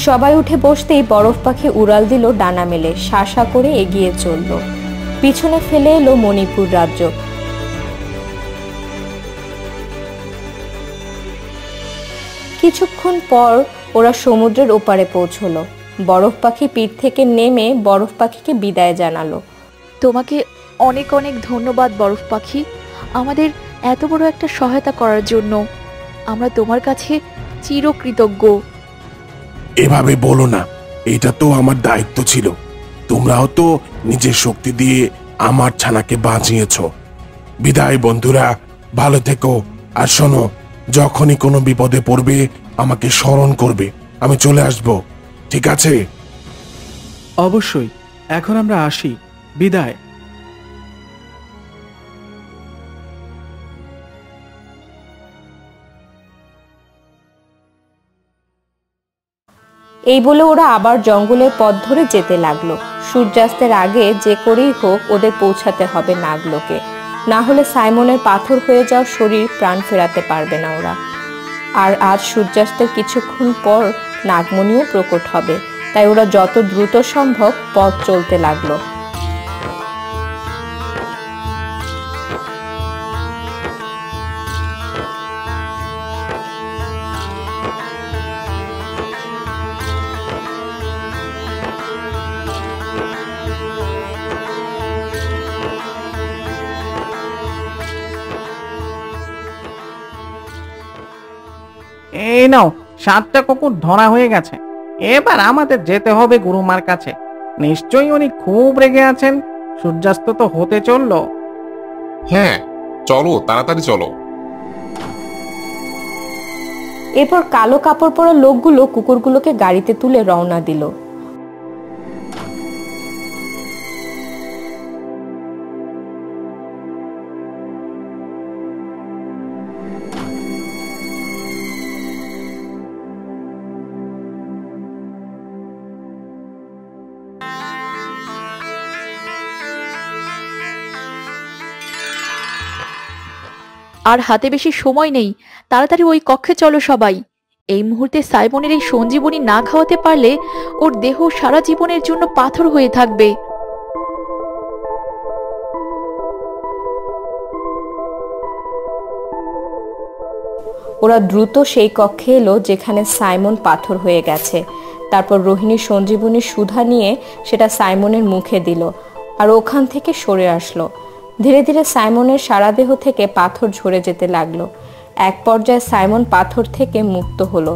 সবাই উঠে বসতেই বরফ পাখি উড়াল দিল ডানা মেলে, শাসা করে এগিয়ে চলল। পিছনে ফেলে এলো মণিপুর রাজ্য। কিছুক্ষণ পর ওরা সমুদ্রের ওপারে পৌঁছলো। বরফ পাখি পিঠ থেকে নেমে বরফ পাখিকে বিদায় জানালো। তোমাকে অনেক অনেক ধন্যবাদ বরফ পাখি, আমাদের এত বড় একটা সহায়তা করার জন্য। আমরা তোমার কাছে চিরকৃতজ্ঞ। এভাবে বলো না, এটা তো আমার দায়িত্ব ছিল। তোমরাও তো নিজের শক্তি দিয়ে আমার ছানাকে বাঁচিয়েছ। বিদায় বন্ধুরা, ভালো থেকো। আর শোনো, যখনই কোনো বিপদে পড়বে আমাকে স্মরণ করবে, আমি চলে আসব, ঠিক আছে? অবশ্যই। এখন আমরা আসি, বিদায়। এই বলে ওরা আবার জঙ্গলের পথ ধরে যেতে লাগলো। সূর্যাস্তের আগে যে করেই হোক ওদের পৌঁছাতে হবে নাগলোকে, না হলে সাইমনের পাথর হয়ে যাওয়া শরীর প্রাণ ফেরাতে পারবে না ওরা। আর আজ সূর্যাস্তের কিছুক্ষণ পর নাগমণিও প্রকট হবে, তাই ওরা যত দ্রুত সম্ভব পথ চলতে লাগলো। এই নাও, 7টা কুকুর ধরা হয়ে গেছে। এবার আমাদের যেতে হবে গুরুমার কাছে। নিশ্চয়ই উনি খুব রেগে আছেন। সূর্যাস্ত তো হতে চললো। হ্যাঁ, চলো তাড়াতাড়ি চলো। এরপর কালো কাপড় পরা লোকগুলো কুকুরগুলোকে গাড়িতে তুলে রওনা দিল। আর হাতে বেশি সময় নেই, তাড়াতাড়ি ওই কক্ষে চলো সবাই। এই মুহূর্তে সাইমনের এই সঞ্জীবনী না খাওয়াতে পারলে ওর দেহ সারা জীবনের জন্য পাথর হয়ে থাকবে। ওরা দ্রুত সেই কক্ষে এলো যেখানে সাইমন পাথর হয়ে গেছে। তারপর রোহিণী সঞ্জীবনী সুধা নিয়ে সেটা সাইমনের মুখে দিল আর ওখান থেকে সরে আসলো। ধীরে ধীরে সাইমনের সারা দেহ থেকে পাথর ঝরে যেতে লাগলো। এক পর্যায়ে সাইমন পাথর থেকে মুক্ত হলো।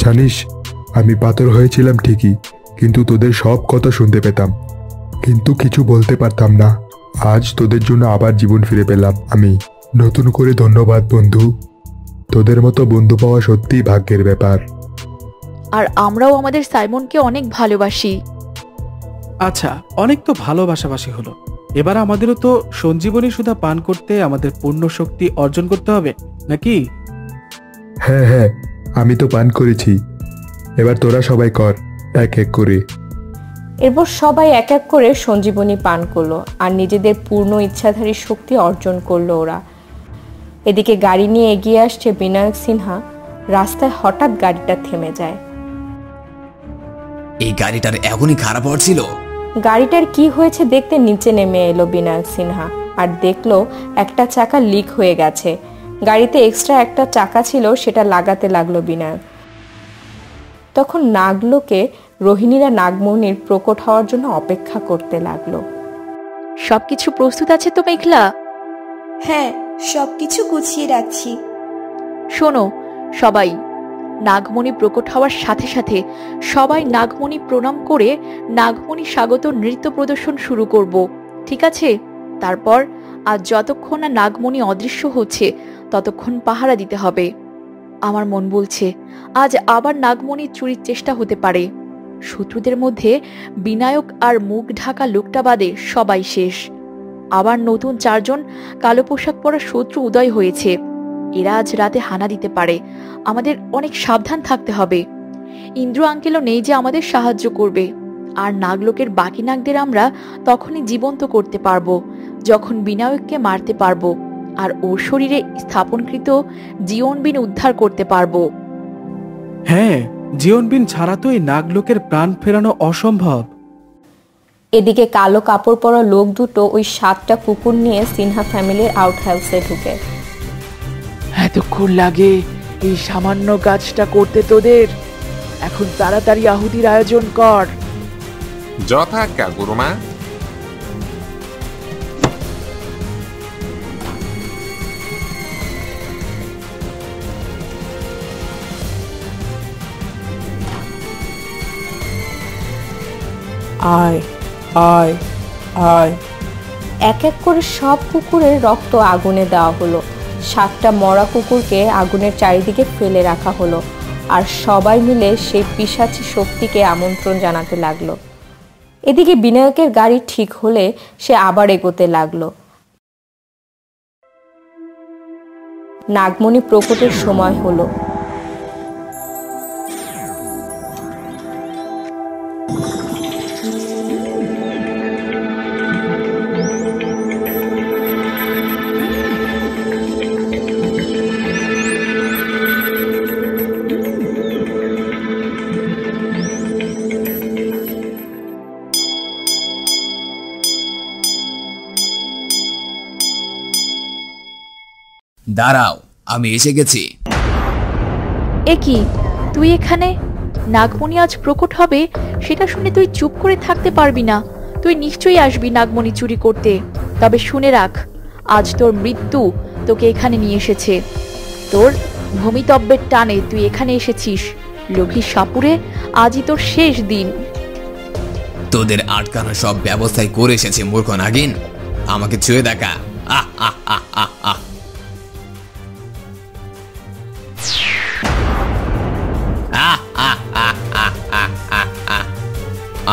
জানিস, আমি পাথর হয়েছিলাম ঠিকই, কিন্তু তোদের সব কথা শুনতে পেতাম, কিন্তু কিছু বলতে পারতাম না। আজ তোদের জন্য আবার জীবন ফিরে পেলাম আমি। নতুন করে ধন্যবাদ বন্ধু। তোদের মতো বন্ধু পাওয়া সত্যিই ভাগ্যের ব্যাপার। আর আমরাও আমাদের সাইমনকে অনেক ভালোবাসি। আচ্ছা, অনেক তো ভালোবাসাবাসি হলো। এবার আমাদেরও তো সঞ্জীবনী সুধা পান করতে আমাদের পূর্ণ শক্তি অর্জন করতে হবে, নাকি? হ্যাঁ হ্যাঁ, আমি তো পান করেছি। এবার তোরা সবাই কর, এক এক করে। এরপর সবাই এক এক করে সঞ্জীবনী পান করলো আর নিজেদের পূর্ণ ইচ্ছাধারী শক্তি অর্জন করলো ওরা। এদিকে গাড়ি নিয়ে এগিয়ে আসছে বিনায়ক সিনহা। রাস্তায় হঠাৎ গাড়িটা থেমে যায়। এই গাড়িটার এখনই খারাপ হচ্ছিল। গাড়িটার কি হয়েছে দেখতে নিচে নেমে এলো বিনায়ক সিনহা আর দেখলো একটা চাকা লিক হয়ে গেছে। গাড়িতে এক্সট্রা একটা চাকা ছিল, সেটা লাগাতে লাগলো বিনায়ক। তখন নাগলোকে রোহিণীরা নাগমণির প্রকট হওয়ার জন্য অপেক্ষা করতে লাগলো। সবকিছু প্রস্তুত আছে তো মেঘলা? হ্যাঁ, সবকিছু গুছিয়ে রাখছি। শোনো সবাই, নাগমণি প্রকট হওয়ার সাথে সাথে সবাই নাগমণি প্রণাম করে নাগমণি স্বাগত নৃত্য প্রদর্শন শুরু করব, ঠিক আছে? তারপর আজ যতক্ষণ না নাগমণি অদৃশ্য হচ্ছে ততক্ষণ পাহারা দিতে হবে। আমার মন বলছে আজ আবার নাগমণি চুরির চেষ্টা হতে পারে। শত্রুদের মধ্যে বিনায়ক আর মুখ ঢাকা লোকটা বাদে সবাই শেষ। আবার নতুন 4 জন কালো পোশাক পরা শত্রু উদয় হয়েছে। এরা আজ রাতে হানা দিতে পারে, আমাদের অনেক সাবধান থাকতে হবে। ইন্দ্র আঙ্কেলও নেই যে আমাদের সাহায্য করবে। আর নাগলোকের বাকি নাগদের আমরা তখনই জীবন্ত করতে পারবো যখন বিনায়ককে মারতে পারবো আর ওর শরীরে স্থাপনকৃত জীবনবিন উদ্ধার করতে পারবো। হ্যাঁ, জীবনবিন ছাড়া তো এই নাগলোকের প্রাণ ফেরানো অসম্ভব। এদিকে কালো কাপড় পরা লোক দুটো ওই 7টা কুকুর নিয়ে সিনহা ফ্যামিলির আউট হাউসে ঢুকে। এতক্ষণ লাগে এই সামান্য কাজটা করতে তোদের? এখন তাড়াতাড়ি আহুতির আয়োজন কর। যথাজ্ঞা গুরুমা। আয় আয় আয়। এক এক করে সব কুকুরের রক্ত আগুনে দেওয়া হলো। 7টা মরা কুকুরকে আগুনের চারিদিকে ফেলে রাখা হলো, আর সবাই মিলে সেই পিশাচী শক্তিকে আমন্ত্রণ জানাতে লাগলো। এদিকে বিনায়কের গাড়ি ঠিক হলে সে আবার এগোতে লাগলো। নাগমণি প্রকটের সময় হলো। দাঁড়াও, আমি এসে গেছি। এ কি, তুই এখানে? নাগমণি আজ প্রকট হবে সেটা শুনে তুই চুপ করে থাকতে পারবি না। তুই নিশ্চয়ই আসবি নাগমণি চুরি করতে। তবে শুনে রাখ, আজ তোর মৃত্যু তোকে এখানে নিয়ে এসেছে। তোর ভূমিতব্যের টানে তুই এখানে এসেছিস। লোভী সাপুরে, আজই তোর শেষ দিন। তোদের আটকানোর সব ব্যবস্থাই করে এসেছে মূর্খ নাগিন। আমাকে ছুঁয়ে দেখা। আহ আহ আহ আহ আহ।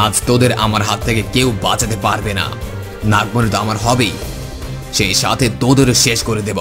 আজ তোদের আমার হাত থেকে কেউ বাঁচাতে পারবে না। নাগমণি তো আমার হবেই, সেই সাথে তোদেরও শেষ করে দেব।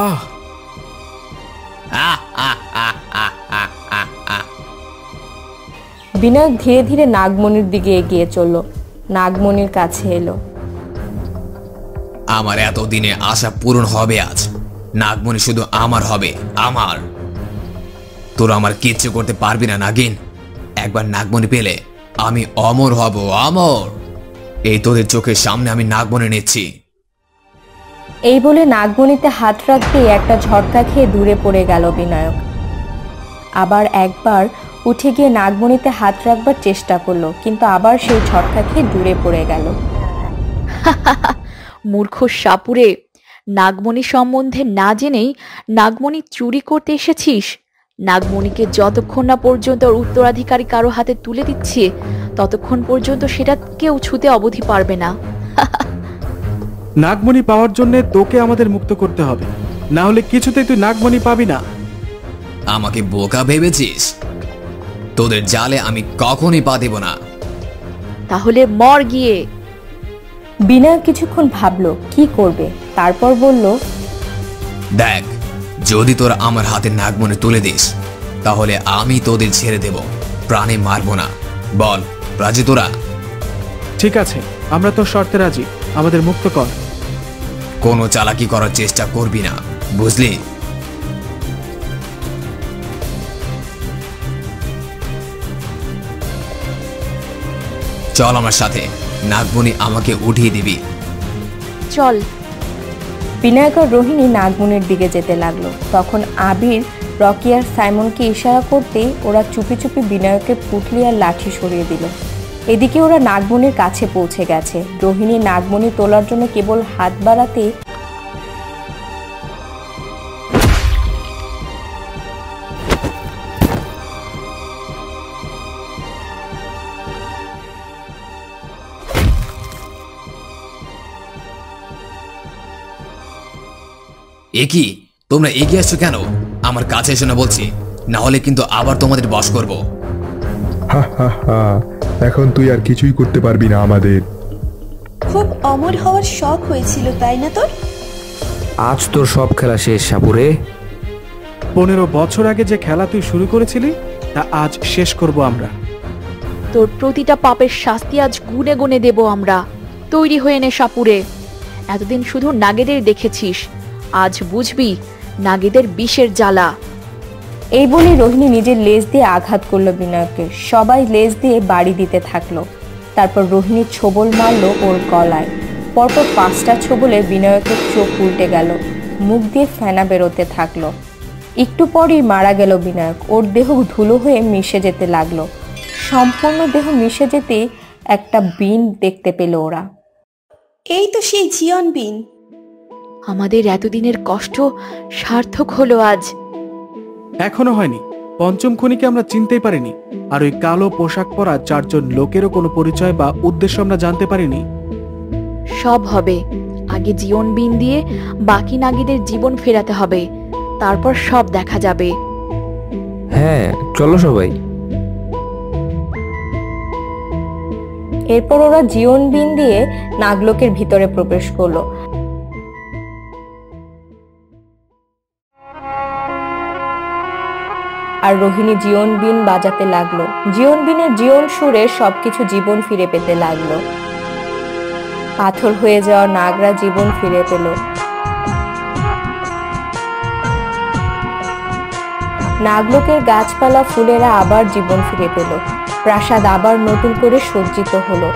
আহ বিনায়ক ধীরে ধীরে নাগমণির দিকে এগিয়ে চলল। নাগমণির কাছে এলো। আমার এতদিনে আশা পূরণ হবে আজ। নাগমণি শুধু আমার হবে, আমার। তোরা আমার কিচ্ছু করতে পারবি না নাগিন। একবার নাগমণি পেলে আমি অমর হব, অমর। এই তোদের চোখের সামনে আমি নাগমণি নিচ্ছি। এই বলে নাগমণিতে হাত রাখতেই একটা ঝটকা খেয়ে দূরে পড়ে গেল বিনায়ক। আবার একবার উঠে গিয়ে নাগমণিতে হাত রাখবার চেষ্টা করলো, কিন্তু আবার সেই ঝটকা খেয়ে দূরে পড়ে গেল। মূর্খ সাপুরে, নাগমণি সম্বন্ধে না জেনেই নাগমণি চুরি করতে এসেছিস। নাগমণিকে যতক্ষণ না পর্যন্ত ওর উত্তরাধিকারী কারো হাতে তুলে দিচ্ছে, ততক্ষণ পর্যন্ত সেটা কেউ ছুঁতে অবধি পারবে না। নাগমণি পাওয়ার জন্য তোকে আমাদের মুক্ত করতে হবে, না হলে কিছুতেই তুই নাগমণি পাবি না। আমাকে বোকা ভেবেছিস? তোদের জালে আমি কখনই পা দেব না। তাহলে মর গিয়ে। বিনায়ক কিছুক্ষণ ভাবলো কি করবে, তারপর বলল, দেখ, যদি তোরা আমার হাতে নাগমণি তুলে দিস, তাহলে আমি তোদের ছেড়ে দেব, প্রাণে মারবো না। বল, রাজি তোরা? ঠিক আছে, আমরা তোর শর্তে রাজি, আমাদের মুক্ত কর। কোনো চালাকি করার চেষ্টা করবি না, বুঝলি? চল আমার সাথে, নাগমণি আমাকে উঠিয়ে দিবি। চল। বিনায়ক আর রোহিণী নাগমণির দিকে যেতে লাগলো। তখন আবির, রকি আর সাইমনকে ইশারা করতেই ওরা চুপি চুপি বিনায়কের পুটলি আর লাঠি সরিয়ে দিল। এদিকে ওরা নাগমণির কাছে পৌঁছে গেছে। রোহিণী নাগমণি তোলার জন্য কেবল হাত বাড়াতে কি তোমরা এগিয়ে আসছো কেন? আমার কাছে এসো না বলছি, না হলে কিন্তু আবার তোমাদের বশ করব। হা হা হা, এখন তুই আর কিছুই করতে পারবি না আমাদের। খুব অমর হওয়ার শখ হয়েছিল তাই না তোর? আজ তোর সব খেলা শেষ সাপুরে। 15 বছর আগে যে খেলা তুই শুরু করেছিলি তা আজ শেষ করব আমরা। তোর প্রতিটা পাপের শাস্তি আজ গুনে গুনে দেব আমরা। তৈরি হয়ে নে সাপুরে। এতদিন শুধু নাগেদের দেখেছিস, আজ বুঝবি নাগেদের বিষের জ্বালা। এই বলে রোহিণী নিজের লেজ দিয়ে আঘাত করলো বিনায়ককে। সবাই লেজ দিয়ে বাড়ি দিতে থাকলো। তারপর রোহিণী ছোবল মারলো ওর গলায়। পরপর 5টা ছোবলে বিনায়কের চোখ উল্টে গেল, মুখ দিয়ে ফেনা বেরোতে থাকলো। একটু পরই মারা গেল বিনায়ক। ওর দেহ ধুলো হয়ে মিশে যেতে লাগলো। সম্পূর্ণ দেহ মিশে যেতেই একটা বিন দেখতে পেল ওরা। এই তো সেই জীবন বিন। আমাদের এতদিনের কষ্ট সার্থক হলো আজ। এখনো হয়নি। পঞ্চম খনিকে আমরা চিনতেই পারিনি, আর ওই কালো পোশাক পরা 4 জন লোকেরও কোনো পরিচয় বা উদ্দেশ্য আমরা জানতে পারিনি। সব হবে। আগে জীবন বিন দিয়ে বাকি নাগীদের জীবন ফেরাতে হবে, তারপর সব দেখা যাবে। হ্যাঁ চলো সবাই। এরপর ওরা জীবন বিন দিয়ে নাগলোকের ভিতরে প্রবেশ করলো। আর রোহিণী জীবন বিন বাজাতে লাগলো। জীবন বিনের জীবন সুরে সবকিছু জীবন ফিরে পেতে লাগলো। পাথর হয়ে যাওয়া নাগরা জীবন ফিরে পেল। নাগলোকের গাছপালা ফুলেরা আবার জীবন ফিরে পেল। প্রাসাদ আবার নতুন করে সজ্জিত হলো।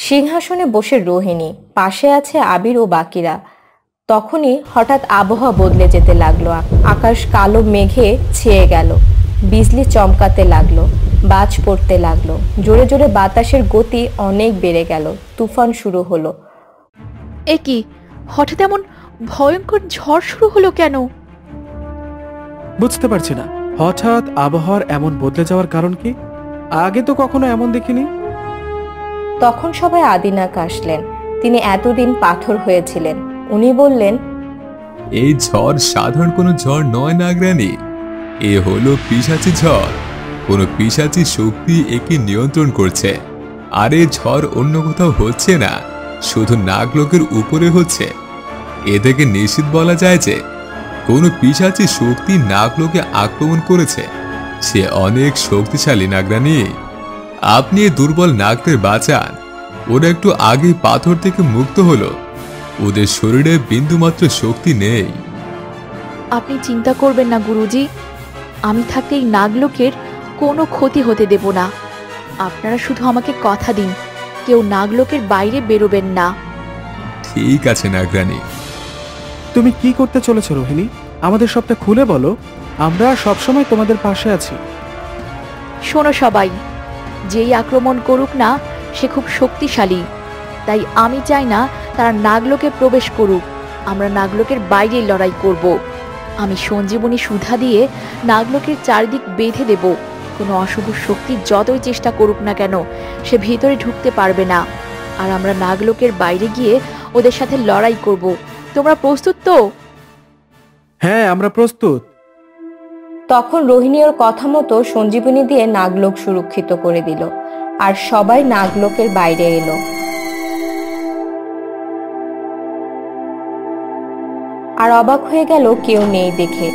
সিংহাসনে বসে রোহিণী, পাশে আছে আবির ও বাকিরা। তখনই হঠাৎ আবহাওয়া বদলে যেতে লাগলো। আকাশ কালো মেঘে ছেয়ে গেল। বিজলি চমকাতে লাগলো, বাজ পড়তে লাগলো। জোরে জোরে বাতাসের গতি অনেক বেড়ে গেল। তুফান শুরু হলো। এ কি, হঠাৎ এমন ভয়ঙ্কর ঝড় শুরু হলো কেন? বুঝতে পারছি না হঠাৎ আবহাওয়ার এমন বদলে যাওয়ার কারণ কি। আগে তো কখনো এমন দেখিনি। তখন সবাই আদিনাক আসলেন। তিনি এতদিন পাথর হয়েছিলেন। উনি বললেন, এই ঝড় সাধারণ কোনো ঝড় নয় নাগরানী, এ হলো পিশাচী ঝড়। কোনো পিশাচী শক্তি একে নিয়ন্ত্রণ করছে। আর এই ঝড় অন্য কোথাও হচ্ছে না, শুধু নাগলোকের উপরে হচ্ছে। এ থেকে নিশ্চিত বলা যায় যে কোনো পিশাচী শক্তি নাগলোকে আক্রমণ করেছে। সে অনেক শক্তিশালী নাগরানী। আপনি এই দুর্বল নাগদের বাঁচান। ওরা একটু আগে পাথর থেকে মুক্ত হলো। ওদের শরীরে বিন্দুমাত্র শক্তি নেই। আপনি চিন্তা করবেন না গুরুজি, আমি থাকতে এই নাগলোকের কোনো ক্ষতি হতে দেব না। আপনারা শুধু আমাকে কথা দিন, কেউ নাগলোকের বাইরে বেরোবেন না। ঠিক আছে নাগরানী। তুমি কি করতে চলেছো রোহিণী? আমাদের সবটা খুলে বলো, আমরা সবসময় তোমাদের পাশে আছি। শোনো সবাই, যেই আক্রমণ করুক না সে খুব শক্তিশালী। তাই আমি চাই না তারা নাগলোকে প্রবেশ করুক। আমরা নাগলোকের বাইরেই লড়াই করব। আমি সঞ্জীবনী সুধা দিয়ে নাগলোকের চারদিক বেঁধে দেব। কোনো অশুভ শক্তি যতই চেষ্টা করুক না কেন সে ভেতরে ঢুকতে পারবে না। আর আমরা নাগলোকের বাইরে গিয়ে ওদের সাথে লড়াই করব। তোমরা প্রস্তুত তো? হ্যাঁ আমরা প্রস্তুত। তখন রোহিণী ওর কথা মতো সঞ্জীবনী দিয়ে নাগলোক সুরক্ষিত করে দিল। আর সবাই নাগলোকের বাইরে এলো। আর অবাক হয়ে গেল কেউ নেই দেখে।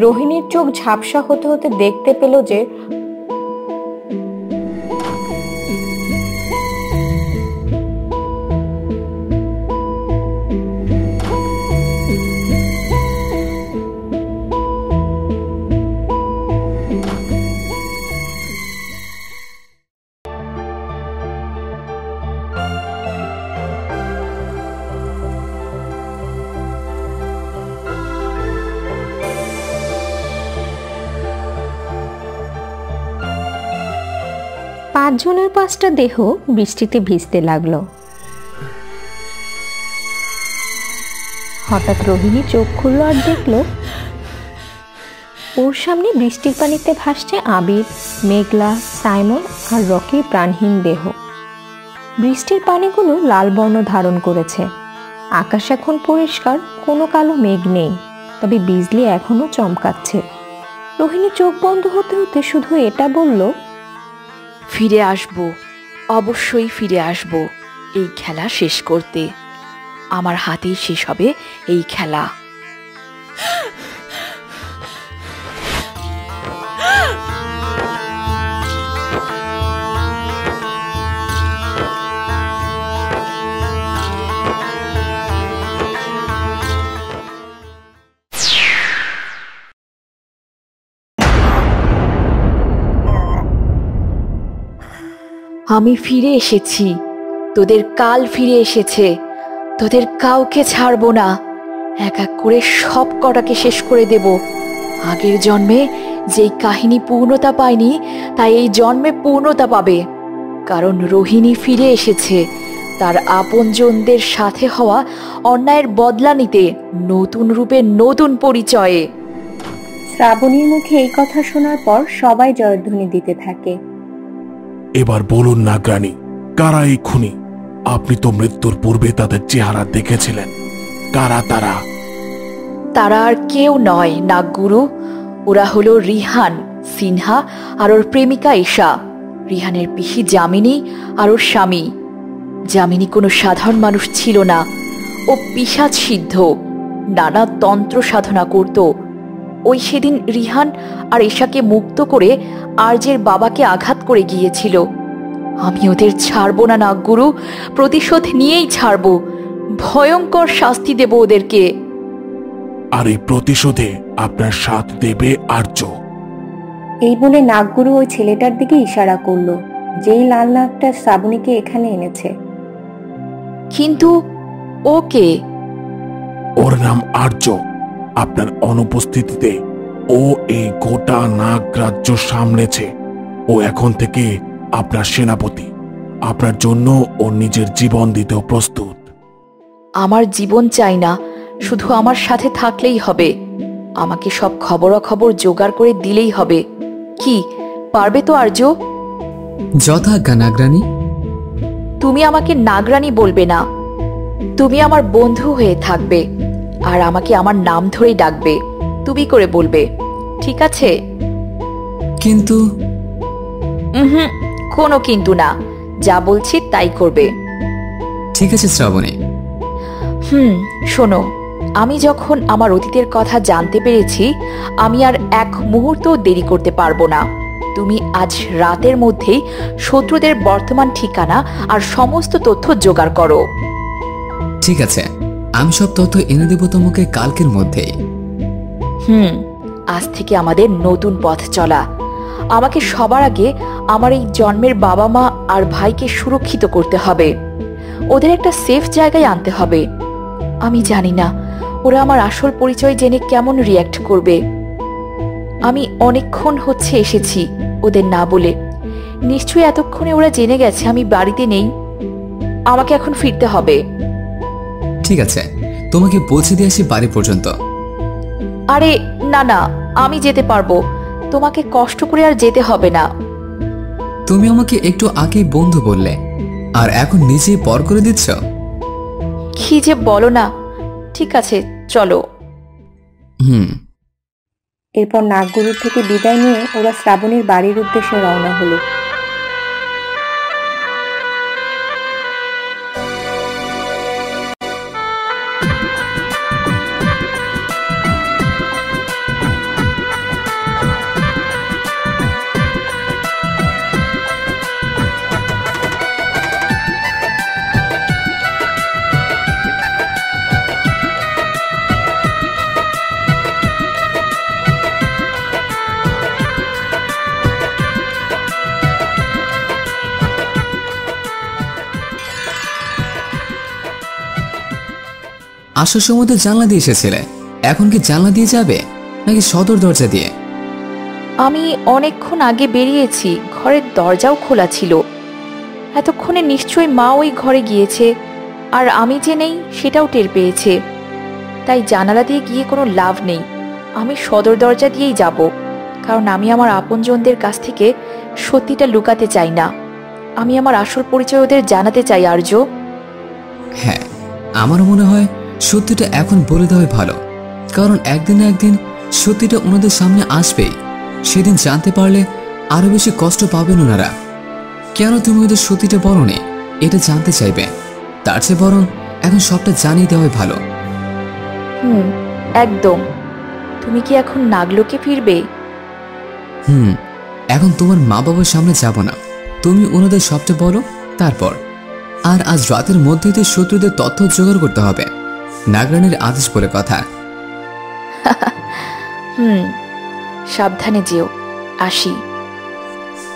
রোহিণীর চোখ ঝাপসা হতে হতে দেখতে পেল যে 5জনের 5টা দেহ বৃষ্টিতে ভিজতে লাগলো। হঠাৎ রোহিণী চোখ খুলল আর দেখলো ওর সামনে বৃষ্টির পানিতে ভাসছে আবির, মেঘলা, সাইমন আর রকির প্রাণহীন দেহ। বৃষ্টির পানিগুলো লাল বর্ণ ধারণ করেছে। আকাশ এখন পরিষ্কার, কোনো কালো মেঘ নেই, তবে বিজলি এখনো চমকাচ্ছে। রোহিণী চোখ বন্ধ হতে হতে শুধু এটা বলল, ফিরে আসবো, অবশ্যই ফিরে আসবো এই খেলা শেষ করতে। আমার হাতেই শেষ হবে এই খেলা। আমি ফিরে এসেছি, তোদের কাল ফিরে এসেছে, তোদের কাউকে ছাড়বো না। এক এক করে সব কটাকে শেষ করে দেব। আগের জন্মে যেই কাহিনী পূর্ণতা পায়নি তাই এই জন্মে পূর্ণতা পাবে, কারণ রোহিণী ফিরে এসেছে তার আপনজনদের সাথে হওয়া অন্যায়ের বদলা নিতে, নতুন রূপে, নতুন পরিচয়ে। শ্রাবণীর মুখে এই কথা শোনার পর সবাই জয়ধ্বনি দিতে থাকে। এবার বলুন নাগরানী, কারা এই খুনি? আপনি তো মৃত্যুর পূর্বে তাদের চেহারা দেখেছিলেন। কারা তারা? তারা আর কেউ নয় নাগগুরু, ওরা হলো রিহান, সিনহা আর ওর প্রেমিকা ঈশা, রিহানের পিসি যামিনী আর ওর স্বামী। যামিনী কোনো সাধারণ মানুষ ছিল না, ও পিশাচ সিদ্ধ, নানা তন্ত্র সাধনা করত। ওই সেদিন রিহান আর ঈশাকে মুক্ত করে আর্যের বাবাকে আঘাত করে গিয়েছিল। আমি ওদের ছাড়বো না নাগগুরু, প্রতিশোধ নিয়েই ছাড়বো, ভয়ঙ্কর শাস্তি দেব ওদেরকে। আর এই প্রতিশোধে আপনার সাথ দেবে আর্য। এই বলে নাগগুরু ওই ছেলেটার দিকে ইশারা করলো, যেই লাল নাগটা শ্রাবণীকে এখানে এনেছে। কিন্তু ও কে? ওর নাম আর্য। আপনার অনুপস্থিতিতে ও এই গোটা নাগ রাজ্য সামলেছে। ও এখন থেকে আপনার সেনাপতি। আপনার জন্য ও নিজের জীবন দিতেও প্রস্তুত। আমার জীবন চাই না, শুধু আমার সাথে থাকলেই হবে। আমাকে সব খবরাখবর জোগাড় করে দিলেই হবে। কি পারবে তো আর্য? যথাজ্ঞা নাগরানী। তুমি আমাকে নাগরানী বলবে না, তুমি আমার বন্ধু হয়ে থাকবে আর আমাকে আমার নাম ধরেই ডাকবে, তুমি করে বলবে, ঠিক আছে? কিন্তু কোনো কিন্তু না, যা বলছি তাই করবে। ঠিক আছে শ্রাবণী। শোনো, আমি যখন আমার অতীতের কথা জানতে পেরেছি, আমি আর এক মুহূর্ত দেরি করতে পারবো না। তুমি আজ রাতের মধ্যেই শত্রুদের বর্তমান ঠিকানা আর সমস্ত তথ্য জোগাড় করো। ঠিক আছে, আমি সব তথ্য এনে দেব তোমাকে কালকের মধ্যেই। আজ থেকে আমাদের নতুন পথ চলা। আমাকে সবার আগে আমার এই জন্মের বাবা মা আর ভাইকে সুরক্ষিত করতে হবে, ওদের একটা সেফ জায়গায় আনতে হবে। আমি জানি না ওরা আমার আসল পরিচয় জেনে কেমন রিয়্যাক্ট করবে। আমি অনেকক্ষণ হচ্ছে এসেছি ওদের না বলে, নিশ্চয়ই এতক্ষণে ওরা জেনে গেছে আমি বাড়িতে নেই। আমাকে এখন ফিরতে হবে। ঠিক আছে, তোমাকে পৌঁছে দিয়ে আসি বাড়ি পর্যন্ত। আরে না না, আমি যেতে পারবো, তোমাকে কষ্ট করে আর যেতে হবে না। তুমি আমাকে একটু আগেই বন্ধু বললে, আর এখন নিজেই পর করে দিচ্ছ। কি যে বলো না। ঠিক আছে, চলো। এরপর নাগগুরুর থেকে বিদায় নিয়ে ওরা শ্রাবণীর বাড়ির উদ্দেশ্যে রওনা হলো। আসার সময় তো জানলা দিয়ে এসেছিলে, এখন কি জানলা দিয়ে যাবে নাকি সদর দরজা দিয়ে? আমি অনেকক্ষণ আগে বেরিয়েছি, ঘরের দরজাও খোলা ছিল। এতক্ষণে নিশ্চয়ই মা ওই ঘরে গিয়েছে, আর আমি যে নেই সেটাও টের পেয়েছে। তাই জানালা দিয়ে গিয়ে কোনো লাভ নেই, আমি সদর দরজা দিয়েই যাব, কারণ আমি আমার আপনজনদের কাছ থেকে সত্যিটা লুকাতে চাই না। আমি আমার আসল পরিচয় ওদের জানাতে চাই আর্য। হ্যাঁ, আমার মনে হয় সত্যিটা এখন বলে দেওয়াই ভালো, কারণ একদিন না একদিন সত্যিটা ওনাদের সামনে আসবেই। সেদিন জানতে পারলে আরো বেশি কষ্ট পাবেন ওনারা। কেন তুমি ওদের সত্যিটা বলনি এটা জানতে চাইবে, তার চেয়ে বরং এখন সবটা জানিয়ে দেওয়াই ভালো। একদম। তুমি কি এখন নাগলোকে ফিরবে? এখন তোমার মা বাবার সামনে যাব না, তুমি ওনাদের সবটা বলো তারপর। আর আজ রাতের মধ্যেই শত্রুদের তথ্য জোগাড় করতে হবে, নাগরানীর আদেশ বলে কথা। সাবধানে যেও, আসি।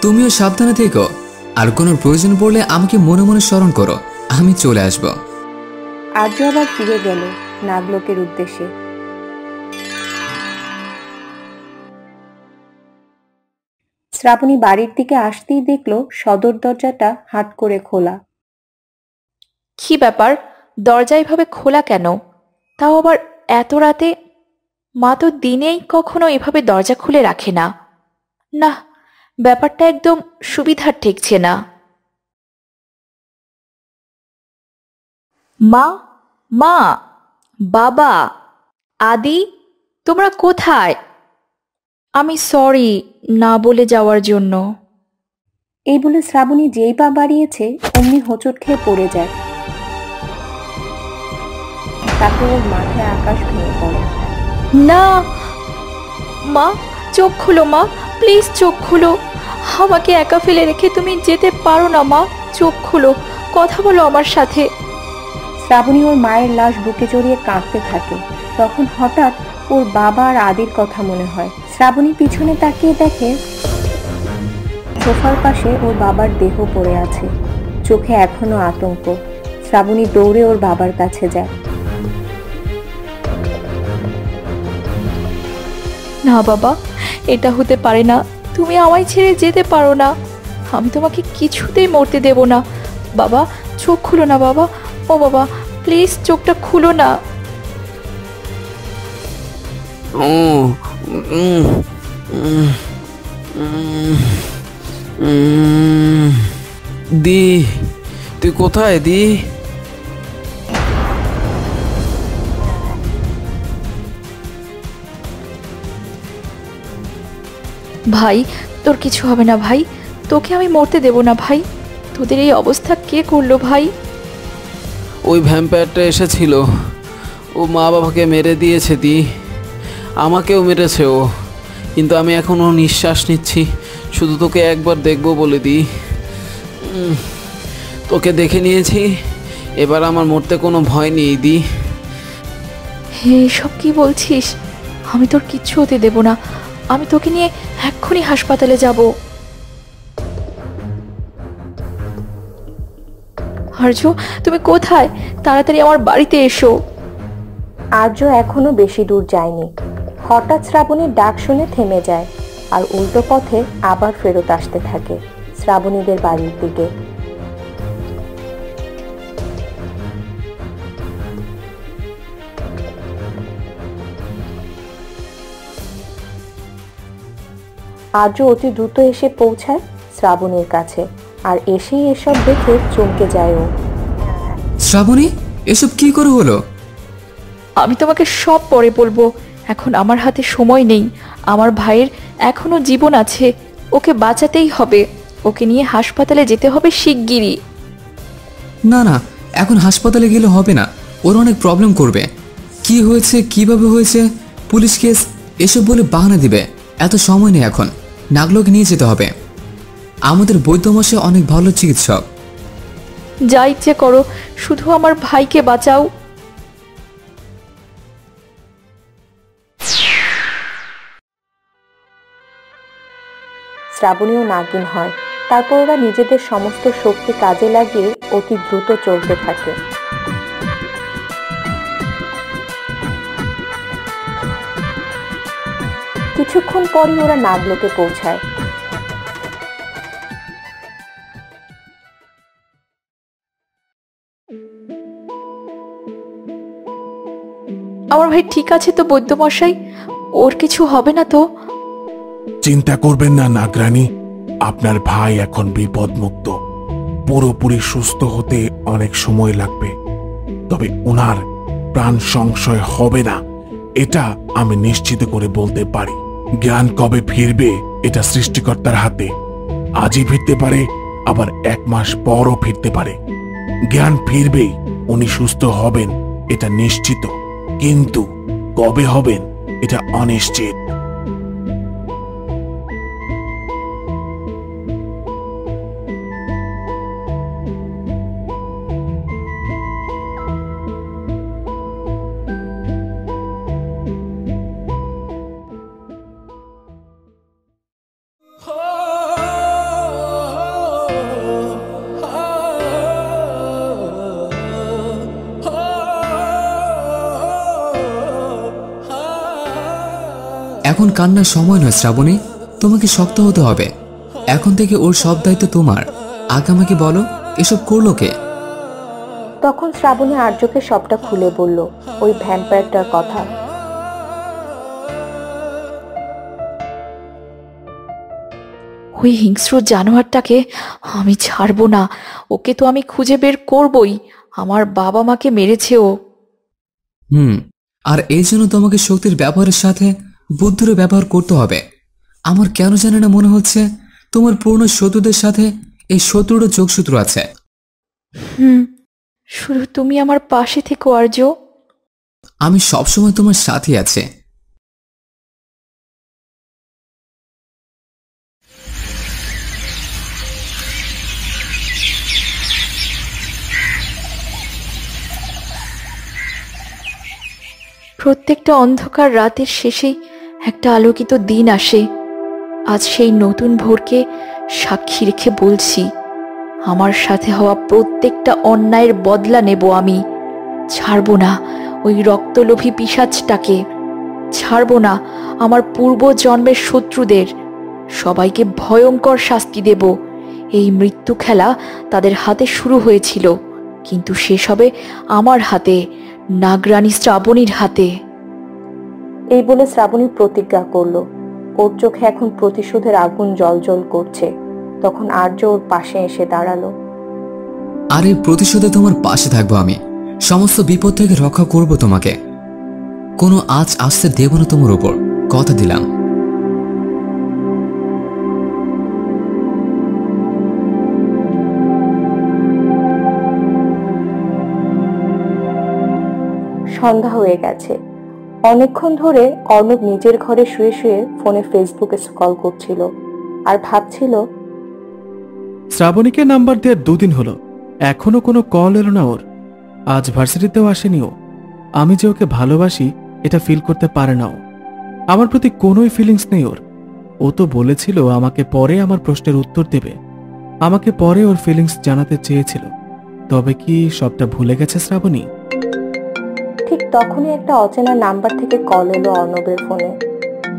তুমিও সাবধানে থেকো, আর কোনো প্রয়োজন পড়লে আমাকে মনে মনে স্মরণ করো, আমি চলে আসব। আর্য আবার ফিরে গেল নাগলোকের উদ্দেশ্যে। শ্রাবণী বাড়ির দিকে আসতেই দেখলো সদর দরজাটা হাট করে খোলা। কি ব্যাপার, দরজা এভাবে খোলা কেন? তাও আবার এত রাতে? মা তো দিনেই কখনো এভাবে দরজা খুলে রাখে না। না, ব্যাপারটা একদম সুবিধার ঠেকছে না। মা, মা, বাবা, আদি, তোমরা কোথায়? আমি সরি না বলে যাওয়ার জন্য। এই বলে শ্রাবণী যেই পা বাড়িয়েছে অমনি হোঁচট খেয়ে পড়ে যায়। তারপর ওর মাথায় আকাশ ভেঙে পড়ে। না মা, চোখ খুলো মা, প্লিজ চোখ খুলো। আমাকে একা ফেলে রেখে তুমি যেতে পারো না মা, চোখ খুলো, কথা বলো আমার সাথে। শ্রাবণী ওর মায়ের লাশ বুকে জড়িয়ে কাঁদতে থাকে। তখন হঠাৎ ওর বাবা আর আদির কথা মনে হয়। শ্রাবণী পিছনে তাকিয়ে দেখে সোফার পাশে ওর বাবার দেহ পড়ে আছে, চোখে এখনো আতঙ্ক। শ্রাবণী দৌড়ে ওর বাবার কাছে যায়। না বাবা, এটা হতে পারে না, তুমি আমায় ছেড়ে যেতে পারো না। আমি তোমাকে কিছুতেই মরতে দেব না। বাবা, চোখ খুলো না বাবা, ও বাবা প্লিজ চোখটা খুলো না। দি, তুই কোথায় দি? ভাই, তোর কিছু হবে না ভাই, তোকে আমি মরতে দেব না ভাই। তোদের এই অবস্থা কে করলো ভাই? ওই ভ্যাম্পায়ারটা এসেছিল, ও মা বাবাকে মেরে দিয়েছে দি, আমাকেও মেরেছে ও। কিন্তু আমি এখনও নিঃশ্বাস নিচ্ছি, শুধু তোকে একবার দেখবো বলে দি। তোকে দেখে নিয়েছি, এবার আমার মরতে কোনো ভয় নেই দি। এসব কি বলছিস? আমি তোর কিচ্ছু হতে দেব না, আমি তোকে নিয়ে এক্ষুনি হাসপাতালে যাব। আর্য, তুমি কোথায়? তাড়াতাড়ি আমার বাড়িতে এসো। আর্য এখনো বেশি দূর যায়নি। হঠাৎ শ্রাবণীর ডাক শুনে থেমে যায় আর উল্টো পথে আবার ফেরত আসতে থাকে শ্রাবণীদের বাড়ির দিকে। আর্য অতি দ্রুত এসে পৌঁছায় শ্রাবণীর কাছে, আর এসেই এসব দেখে চমকে যায় ও। শ্রাবণী, এসব কি করে হলো? আমি তোমাকে সব পরে বলবো, এখন আমার হাতে সময় নেই। আমার ভাইয়ের এখনো জীবন আছে, ওকে বাঁচাতেই হবে। ওকে নিয়ে হাসপাতালে যেতে হবে শিগগিরই। না না, এখন হাসপাতালে গেলে হবে না, ওর অনেক প্রবলেম করবে। কি হয়েছে, কিভাবে হয়েছে, পুলিশ কেস এসব বলে বাহানা দিবে। এত সময় নেই এখন, নাগলোকে নিয়ে যেতে হবে। আমাদের বৈদ্যমশাই অনেক ভালো চিকিৎসক। যা ইচ্ছে করো, শুধু আমার ভাইকে বাঁচাও। শ্রাবণীও নাগিন হয়। তারপর ওরা নিজেদের সমস্ত শক্তি কাজে লাগিয়ে অতি দ্রুত চলতে থাকে। কিছুক্ষণ পরই ওরা নাগলোকে পৌঁছায়। আমার ভাই ঠিক আছে তো বৈদ্যমশাই? ওর কিছু হবে না তো? চিন্তা করবেন না নাগরানী, আপনার ভাই এখন বিপদমুক্ত। পুরোপুরি সুস্থ হতে অনেক সময় লাগবে, তবে ওনার প্রাণ সংশয় হবে না, এটা আমি নিশ্চিত করে বলতে পারি। জ্ঞান কবে ফিরবে এটা সৃষ্টিকর্তার হাতে। আজই ফিরতে পারে, আবার 1 মাস পরও ফিরতে পারে। জ্ঞান ফিরবেই, উনি সুস্থ হবেন এটা নিশ্চিত, কিন্তু কবে হবেন এটা অনিশ্চিত। এখন কান্নার সময় নয় শ্রাবণী, তোমাকে শক্ত হতে হবে। এখন থেকে ওর সব দায়িত্ব তোমার। আগে আমাকে বলো, এসব করলো কে? তখন শ্রাবণী আর্যকে সবটা খুলে বলল, ওই ভ্যাম্পায়ারটার কথা। ওই হিংস্র জানোয়ারটাকে আমি ছাড়বো না। ওকে তো আমি খুঁজে বের করবই। আমার বাবা মাকে মেরেছে ও। আর এই জন্য তোমাকে শক্তির ব্যবহারের সাথে বুদ্ধিরও ব্যবহার করতে হবে। আমার কেন জানে না মনে হচ্ছে তোমার পুরনো শত্রুদের সাথে এই শত্রুরও যোগসূত্র আছে। শুধু তুমি আমার পাশে থেকো আর্য। আমি সবসময় তোমার সাথে আছি। প্রত্যেকটা অন্ধকার রাতের শেষেই একটা আলোকিত দিন আসে। আজ সেই নতুন ভোরকে সাক্ষী রেখে বলছি, আমার সাথে হওয়া প্রত্যেকটা অন্যায়ের বদলা নেব আমি। ছাড়বো না ওই রক্তলোভী পিশাচটাকে, ছাড়বো না আমার পূর্ব জন্মের শত্রুদের। সবাইকে ভয়ঙ্কর শাস্তি দেব। এই মৃত্যু খেলা তাদের হাতে শুরু হয়েছিল, কিন্তু শেষ হবে আমার হাতে, নাগরানী শ্রাবণীর হাতে। এই বলে শ্রাবণী প্রতিজ্ঞা করল। ওর চোখে এখন প্রতিশোধের আগুন জ্বলজ্বল করছে। তখন আর্য ওর পাশে এসে দাঁড়ালো। আর এই প্রতিশোধে তোমার পাশে থাকবো আমি। সমস্ত বিপদ থেকে রক্ষা করব তোমাকে। কোনো আজ আসতে দেব না তোমার উপর, কথা দিলাম। সন্ধ্যা হয়ে গেছে। অনেকক্ষণ ধরে অর্ণব নিজের ঘরে শুয়ে শুয়ে ফোনে ফেসবুকে স্ক্রল করছিল আর ভাবছিল, শ্রাবণীকে নাম্বার দেওয়ার 2 দিন হলো, এখনো কোনো কল এলো না ওর। আজ ভার্সিটিতেও আসেনি ও। আমি যে ওকে ভালোবাসি এটা ফিল করতে পারে না ও। আমার প্রতি কোনোই ফিলিংস নেই ওর। ও তো বলেছিল আমাকে পরে আমার প্রশ্নের উত্তর দেবে, আমাকে পরে ওর ফিলিংস জানাতে চেয়েছিল। তবে কি সবটা ভুলে গেছে শ্রাবণী? ঠিক তখনই একটা অচেনা নাম্বার থেকে কল এলো অর্ণবের ফোনে।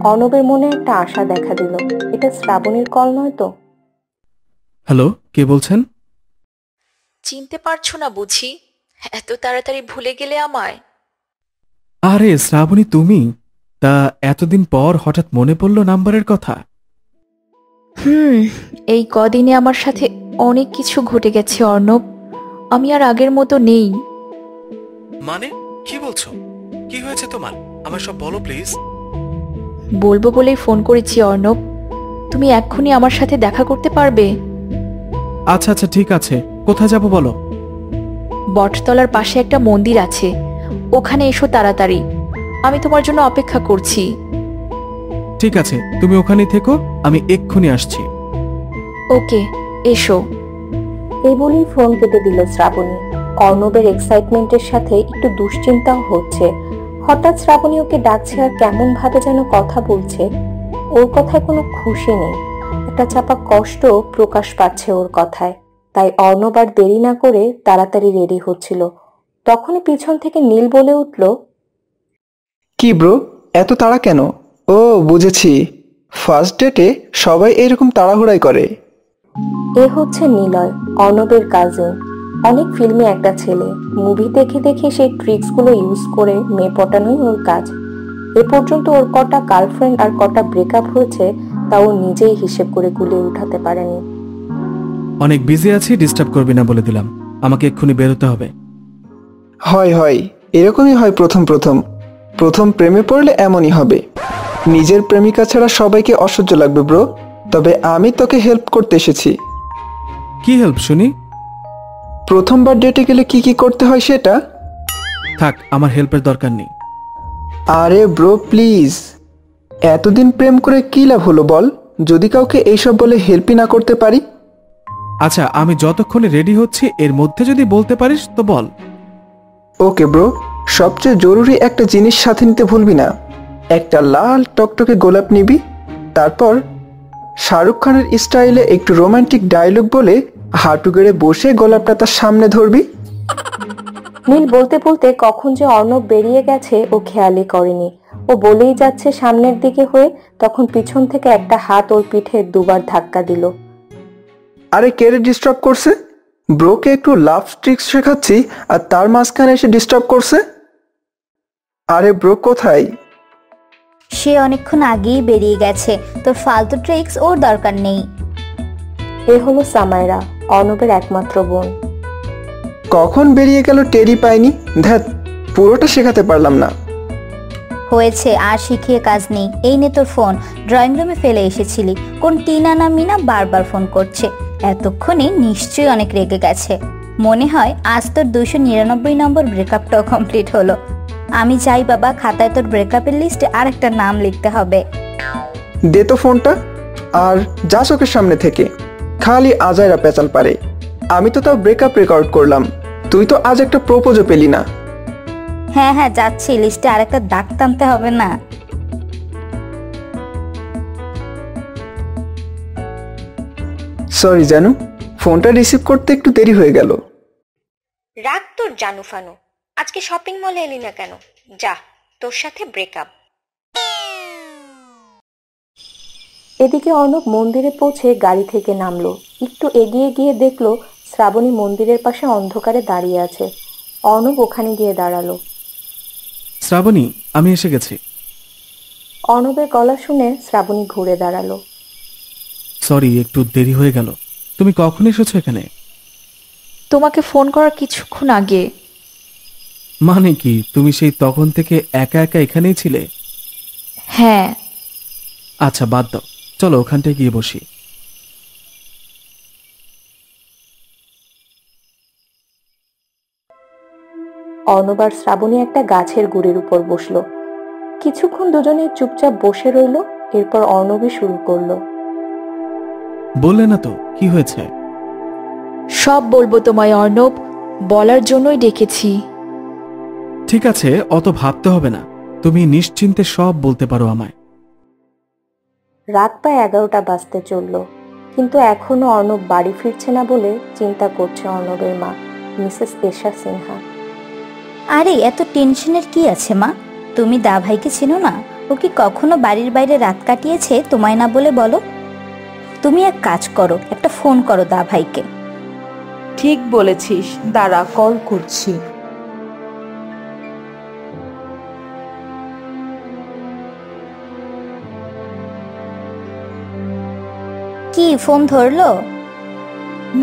অর্ণবের মনে একটা আশা দেখা দিল, এটা শ্রাবণীর কল নয় তো? হ্যালো, কে বলছেন? চিনতে পারছো না বুঝি? এত তাড়াতাড়ি ভুলে গেলে আমায়? আরে শ্রাবণী, তুমি? তা এতদিন পর হঠাৎ মনে পড়লো নাম্বারের কথা? এই কদিনে আমার সাথে অনেক কিছু ঘটে গেছে অর্ণব। আমি আর আগের মতো নেই। মানে কি বলছো? কি হয়েছে তোমার? আমার সব বলো প্লিজ। বলবো বলেই ফোন করেছি অর্ণব। তুমি এক্ষুনি আমার সাথে দেখা করতে পারবে? আচ্ছা আচ্ছা ঠিক আছে, কোথায় যাব বলো? বটতলার পাশে একটা মন্দির আছে, ওখানে এসো তাড়াতাড়ি। আমি তোমার জন্য অপেক্ষা করছি। ঠিক আছে, তুমি ওখানেই থেকো, আমি এক্ষুনি আসছি। ওকে, এসো। এই বলেই ফোন কেটে দিল শ্রাবণী। অর্ণবের এক্সাইটমেন্টের সাথে একটু দুশ্চিন্তাও হচ্ছে। হঠাৎ শ্রাবণী ওকে ডাকছে আর কেমন ভাবে যেন কথা বলছে। ওর কথায় কোনো খুশি নেই, একটা চাপা কষ্ট প্রকাশ পাচ্ছে ওর কথায়। তাই অর্ণব আর দেরি না করে তাড়াতাড়ি রেডি হচ্ছিল। তখনই পিছন থেকে নীল বলে উঠল, কি ব্রো, এত তাড়া কেন? ও বুঝেছি, ফার্স্ট ডেটে সবাই এরকম তাড়াহুড়াই করে। এ হচ্ছে নিলয়, অর্ণবের কাজিন। অনেক ফিল্মে একটা ছেলে মুভি দেখে দেখে সেই ট্রিক্সগুলো ইউজ করে মেয়ে পটানোই ওর কাজ। এ পর্যন্ত ওর কটা গার্লফ্রেন্ড আর কটা ব্রেকআপ হয়েছে তা ও নিজেই হিসেব করে গুলিয়ে উঠাতে পারেনি। অনেক বিজি আছি, ডিস্টার্ব করবি না বলে দিলাম। আমাকে এক্ষুনি বেরোতে হবে। হয় এরকমই হয় প্রথম প্রেমে পড়লে এমনই হবে। নিজের প্রেমিকা ছাড়া সবাইকে অসহ্য লাগবে ব্রো, তবে আমি তোকে হেল্প করতে এসেছি। কি হেল্প শুনি? প্রথমবার ডেটে গেলে কি কি করতে হয় সেটা। থাক, আমার হেল্পের দরকার নেই। আরে ব্রো প্লিজ, এতদিন প্রেম করে কি লাভ হলো বল, যদি কাউকে এইসব বলে হেল্পই না করতে পারি। আচ্ছা, আমি যতক্ষণে রেডি হচ্ছি এর মধ্যে যদি বলতে পারিস তো বল। ওকে ব্রো, সবচেয়ে জরুরি একটা জিনিস সাথে নিতে ভুলবি না। একটা লাল টকটকে গোলাপ নিবি, তারপর শাহরুখ খানের স্টাইলে একটু রোমান্টিক ডায়লগ বলে হাঁটু গেড়ে বসে গোলাপটা তার সামনে ধরবি। নীল বলতে বলতে কখন যে অর্ণব বেরিয়ে গেছে ও খেয়ালই করেনি। ও বলেই যাচ্ছে সামনের দিকে হয়ে, তখন পিছন থেকে একটা হাত ওর পিঠে দুবার ধাক্কা দিল। আরে কে রে ডিস্টার্ব করছে? ব্রোকে একটু লাভ ট্রিক্স শেখাচ্ছি আর তার মাঝখানে এসে ডিস্টার্ব করছে। আরে ব্রো কোথায়? সে অনেকক্ষণ আগেই বেরিয়ে গেছে, তোর ফালতু ট্রিক্স ওর দরকার নেই। এ হলো সামাইরা, অর্ণবের একমাত্র বোন। কখন বেরিয়ে গেল টেরি পাইনি। ধ্যাত, পুরোটা শেখাতে পারলাম না। হয়েছে, আর শিখিয়ে কাজ নেই। এই নে তোর ফোন, ড্রয়িং রুমে ফেলে এসেছিলি। কোন টিনা না মিনা বারবার ফোন করছে, এতক্ষণে নিশ্চয়ই অনেক রেগে গেছে। মনে হয় আজ তোর 299 নম্বর ব্রেকআপটাও কমপ্লিট হলো। আমি চাই বাবা, খাতায় তোর ব্রেকআপের লিস্টে আর একটা নাম লিখতে হবে। দে তো ফোনটা আর যা চোখের সামনে থেকে, খালি আজাইরা পেঁচাল পারে। আমি তো তাও ব্রেকআপ রেকর্ড করলাম, তুই তো আজ একটা প্রপোজও পেলি না। হ্যাঁ যাচ্ছি, লিস্টে আর একটা দাগ টানতে হবে না। সরি জানু, ফোনটা রিসিভ করতে একটু দেরি হয়ে গেল। রাগ তোর জানু ফানু, আজকে শপিং মলে এলি না কেন? যা, তোর সাথে ব্রেকআপ। এদিকে অর্ণব মন্দিরে পৌঁছে গাড়ি থেকে নামলো। একটু এগিয়ে গিয়ে দেখলো শ্রাবণী মন্দিরের পাশে অন্ধকারে দাঁড়িয়ে আছে। অর্ণব ওখানে গিয়ে দাঁড়ালো। শ্রাবণী, আমি এসে গেছি। অর্ণবের গলা শুনে শ্রাবণী ঘুরে দাঁড়ালো। সরি, একটু দেরি হয়ে গেল। তুমি কখন এসেছো এখানে? তোমাকে ফোন করার কিছুক্ষণ আগে। মানে কি, তুমি সেই তখন থেকে একা একা এখানেই ছিলে? হ্যাঁ। আচ্ছা বাদ দাও, চলো ওখানটায় গিয়ে বসি। অর্ণব আর শ্রাবণী একটা গাছের গুড়ির উপর বসলো। কিছুক্ষণ দুজনে চুপচাপ বসে রইল। এরপর অর্ণবই শুরু করলো। বললে না তো কি হয়েছে? সব বলবো তোমায় অর্ণব, বলার জন্যই ডেকেছি। ঠিক আছে, অত ভাবতে হবে না, তুমি নিশ্চিন্তে সব বলতে পারো আমায়। রাত প্রায় 11টা বাজতে চলল, কিন্তু এখনো অর্ণব বাড়ি ফিরছে না বলে চিন্তা করছে অর্ণবের মা, মিসেস এশা সিনহা। আরে এত টেনশনের কি আছে মা? তুমি দা ভাইকে চেনো না? ও কি কখনো বাড়ির বাইরে রাত কাটিয়েছে তোমায় না বলে বলো? তুমি এক কাজ করো, একটা ফোন করো দা ভাইকে। ঠিক বলেছিস, দাঁড়া কল করছি। কি ফোন ধরলো?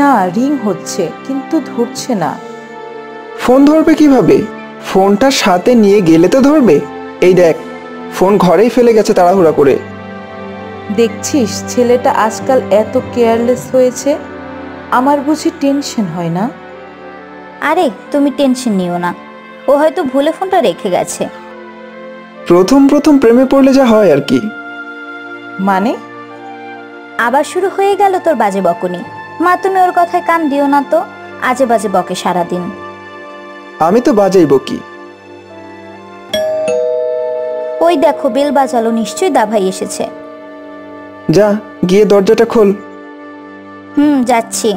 না, রিং হচ্ছে কিন্তু ধরছে না। ফোন ধরবে কিভাবে? ফোনটা সাথে নিয়ে গেলে তো ধরবে। এই দেখ, ফোন ঘরেই ফেলে গেছে তাড়াহুড়া করে। দেখছিস ছেলেটা আজকাল এত কেয়ারলেস হয়েছে। আমার বুঝি টেনশন হয় না? আরে তুমি টেনশন নিও না, ও হয়তো ভুলে ফোনটা রেখে গেছে। প্রথম প্রেমে পড়লে যা হয় আর কি। মানে? আবার শুরু হয়ে গেল তোর বাজে বকুনি। মা তুমি ওর কথায় কান দিও না তো, আজে বাজে বকে সারাদিন। আমি তো বাজাই বকি। ওই দেখো বেল বাজালো, নিশ্চয়ই দা ভাই এসেছে। যা গিয়ে দরজাটা খোল। যাচ্ছি।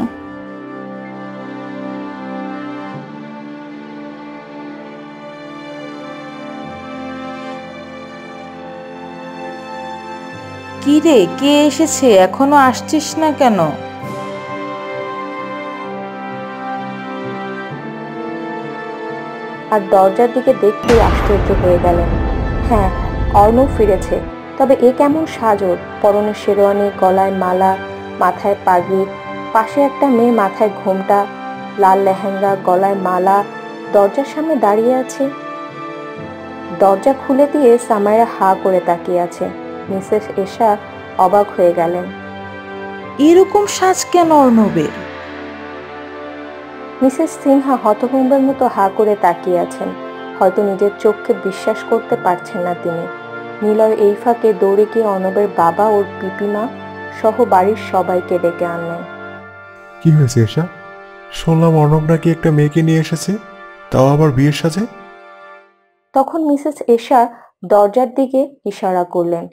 কি রে, কে এসেছে? এখনো আসছিস না কেন? আর দরজার দিকে দেখতেই আশ্চর্য হয়ে গেলেন। হ্যাঁ, অর্ণব ফিরেছে। তবে এ কেমন সাজর, পরনে শেরওয়ানি, গলায় মালা, মাথায় পাগড়ি, পাশে একটা মেয়ে মাথায় ঘোমটা, লাল লেহেঙ্গা, গলায় মালা, দরজার সামনে দাঁড়িয়ে আছে। দরজা খুলে দিয়ে সামাইরা হা করে তাকিয়ে আছে। মিসেস এশা অবাক হয়ে গেলেন। এরকম সাজ কেন অর্ণবের? মিসেস সিনহা হতভম্বের মতো হা করে তাকিয়ে আছেন। হয়তো নিজের চোখকে বিশ্বাস করতে পারছেন না তিনি। নিলয় এই ফাঁকে দৌড়ে গিয়ে অর্ণবের বাবা ওর পিপিমা সহ বাড়ির সবাইকে ডেকে আনলেন। কি হয়েছে এশা? শুনলাম অর্ণব নাকি একটা মেয়েকে নিয়ে এসেছে, তাও আবার বিয়ের সাজে। তখন মিসেস এশা দরজার দিকে ইশারা করলেন।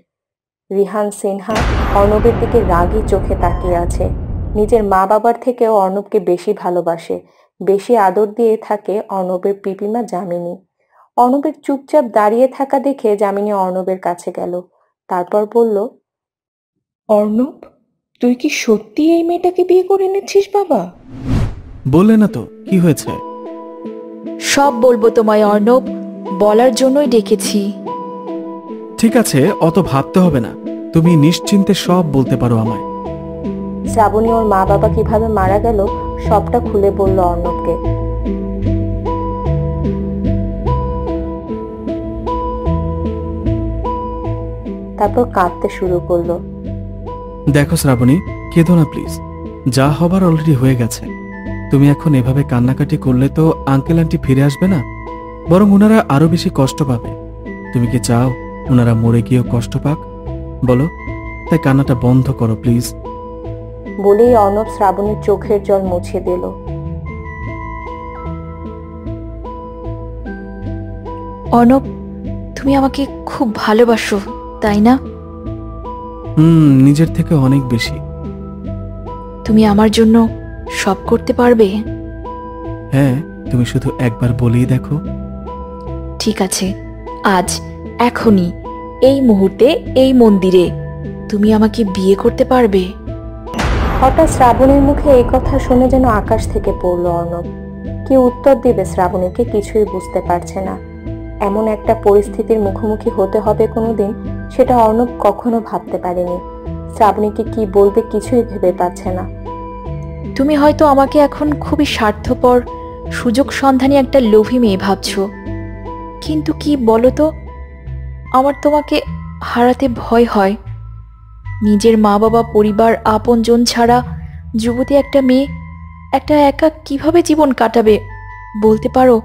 রিহান সিনহা অর্ণবের দিকে রাগী চোখে তাকিয়ে আছে। নিজের মা বাবার থেকেও অর্ণবকে বেশি ভালোবাসে, বেশি আদর দিয়ে থাকে অর্ণবের পিপিমা যামিনী। অর্ণবের চুপচাপ দাঁড়িয়ে থাকা দেখে যামিনী অর্ণবের কাছে গেল। তারপর বলল, অর্ণব, তুই কি সত্যি এই মেয়েটাকে বিয়ে করে নিচ্ছিস বাবা? বললে না তো, কি হয়েছে? সব বলবো তোমায় অর্ণব, বলার জন্যই ডেকেছি। ঠিক আছে, অত ভাবতে হবে না, তুমি নিশ্চিন্তে সব বলতে পারো আমায়। শ্রাবণী ওর মা বাবা কিভাবে মারা গেল সবটা খুলে বলল অর্ণবকে। তারপর কাঁদতে শুরু করলো। দেখো শ্রাবণী, কেঁদো না প্লিজ, যা হবার অলরেডি হয়ে গেছে। তুমি এখন এভাবে কান্নাকাটি করলে তো আঙ্কেল আন্টি ফিরে আসবে না, বরং ওনারা আরো বেশি কষ্ট পাবে। তুমি কি চাও ওনারা মরে গিয়েও কষ্ট পাক? বলো, তাই কান্নাটা বন্ধ করো প্লিজ। বলেই অর্ণব শ্রাবণীর চোখের জল মুছে দিল। অর্ণব, তুমি আমাকে খুব ভালোবাসো, তাই না? নিজের থেকে অনেক বেশি। তুমি আমার জন্য সব করতে পারবে? হ্যাঁ, তুমি শুধু একবার বলেই দেখো। ঠিক আছে, আজ, এখনই, এই মুহূর্তে, এই মন্দিরে তুমি আমাকে বিয়ে করতে পারবে? হঠাৎ শ্রাবণীর মুখে এই কথা শুনে যেন আকাশ থেকে পড়ল অর্ণব। কি উত্তর দিবে শ্রাবণীকে কিছুই বুঝতে পারছে না। এমন একটা পরিস্থিতির মুখোমুখি হতে হবে কোনোদিন, সেটা অর্ণব কখনো ভাবতে পারেনি। শ্রাবণীকে কি বলবে কিছুই ভেবে পাচ্ছে না। তুমি হয়তো আমাকে এখন খুবই স্বার্থপর, সুযোগ সন্ধানী একটা লোভী মেয়ে ভাবছো, কিন্তু কি বলো তো, আমার তোমাকে হারাতে ভয় হয়। নিজের মা বাবা, পরিবার, আপনজন ছাড়া যুবতী একটা মেয়ে একটা একা কিভাবে জীবন কাটাবে বলতে পারো,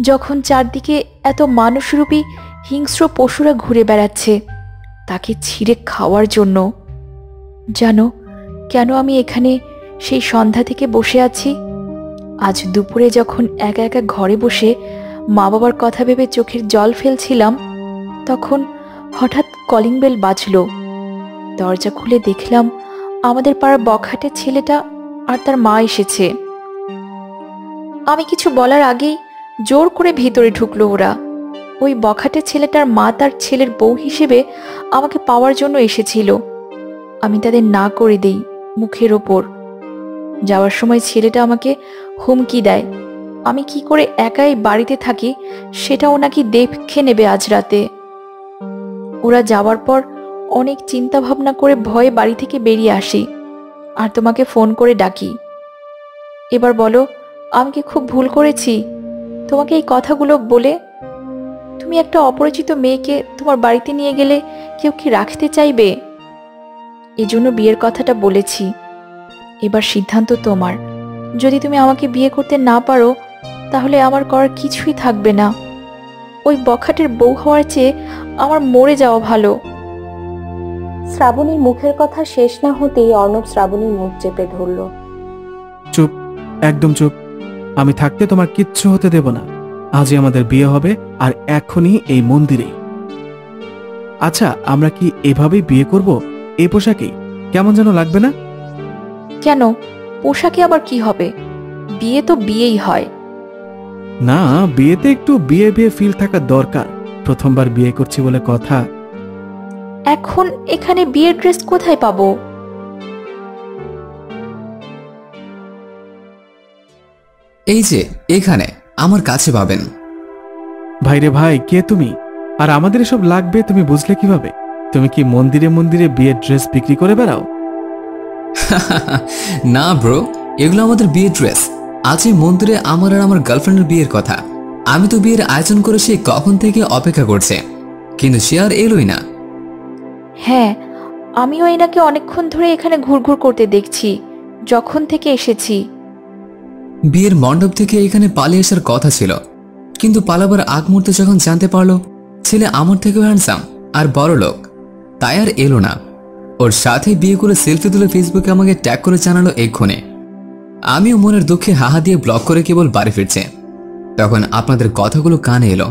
যখন চারদিকে এত মানুষরূপী হিংস্র পশুরা ঘুরে বেড়াচ্ছে তাকে ছিঁড়ে খাওয়ার জন্য। জানো কেন আমি এখানে সেই সন্ধ্যা থেকে বসে আছি? আজ দুপুরে যখন একা একা ঘরে বসে মা বাবার কথা ভেবে চোখের জল ফেলছিলাম, তখন হঠাৎ কলিং বেল বাজলো। দরজা খুলে দেখলাম আমাদের পাড়ার বখাটের ছেলেটা আর তার মা এসেছে। আমি কিছু বলার আগেই জোর করে ভিতরে ঢুকলো ওরা। ওই বখাটের ছেলেটার মা তার ছেলের বউ হিসেবে আমাকে পাওয়ার জন্য এসেছিল। আমি তাদের না করে দেই মুখের ওপর। যাওয়ার সময় ছেলেটা আমাকে হুমকি দেয় আমি কি করে একাই বাড়িতে থাকি সেটাও নাকি দেখে নেবে আজ রাতে। ওরা যাওয়ার পর অনেক চিন্তা ভাবনা করে ভয়ে বাড়ি থেকে বেরিয়ে আসি আর তোমাকে ফোন করে ডাকি। এবার বলো, আমি কি খুব ভুল করেছি তোমাকে এই কথাগুলো বলে? তুমি একটা অপরিচিত মেয়েকে তোমার বাড়িতে নিয়ে গেলে কেউ কি রাখতে চাইবে? এজন্য বিয়ের কথাটা বলেছি। এবার সিদ্ধান্ত তোমার। যদি তুমি আমাকে বিয়ে করতে না পারো তাহলে আমার করার কিছুই থাকবে না। ওই বখাটের বউ হওয়ার চেয়ে আমার মরে যাওয়া ভালো। শ্রাবণীর মুখের কথা শেষ না হতেই অর্ণব শ্রাবণীর মুখ চেপে ধরল। চুপ, একদম চুপ। আমি থাকতে তোমার কিচ্ছু হতে দেব না। আজই আমাদের বিয়ে হবে, আর এখনই এই মন্দিরেই। আচ্ছা, আমরা কি এভাবেই বিয়ে করব? এই পোশাকেই? কেমন যেন লাগবে না? কেন, পোশাকে আবার কি হবে? বিয়ে তো বিয়েই হয়। না, বিয়েতে একটু বিয়ে বিয়ে ফিল থাকা দরকার। প্রথমবার বিয়ে করছি বলে কথা। এখন এখানে বিয়ের ড্রেস কোথায় পাবো? এই যে এখানে আমার কাছে পাবেন। ভাইরে ভাই, কে তুমি? আর আমাদের এসব লাগবে তুমি বুঝলে কিভাবে? তুমি কি মন্দিরে মন্দিরে বিয়ের ড্রেস বিক্রি করে বেড়াও? না ব্রো, এগুলো আমাদের বিয়ের ড্রেস। আজ এই মন্দিরে আমার আর আমার গার্লফ্রেন্ডের বিয়ের কথা। আমি তো বিয়ের আয়োজন করে সে কখন থেকে অপেক্ষা করছে, কিন্তু সে আর এলোই না। হ্যাঁ, আমিও এনাকে অনেকক্ষণ ধরে এখানে ঘুরঘুর করতে দেখছি যখন থেকে এসেছি। বিয়ের মণ্ডপ থেকে এখানে পালিয়ে আসার কথা ছিল, কিন্তু পালাবার আগ মুহূর্তে যখন জানতে পারলো ছেলে আমার থেকেও হ্যান্ডসাম আর বড় লোক, তাই আর এলো না। ওর সাথে বিয়ে করে সেলফি তুলে ফেসবুকে আমাকে ট্যাগ করে জানালো এক্ষণে। আমিও মনের দুঃখে হাহা দিয়ে ব্লক করে কেবল বাড়ি ফিরছে। তখন আপনাদের কথাগুলো কানে এলো,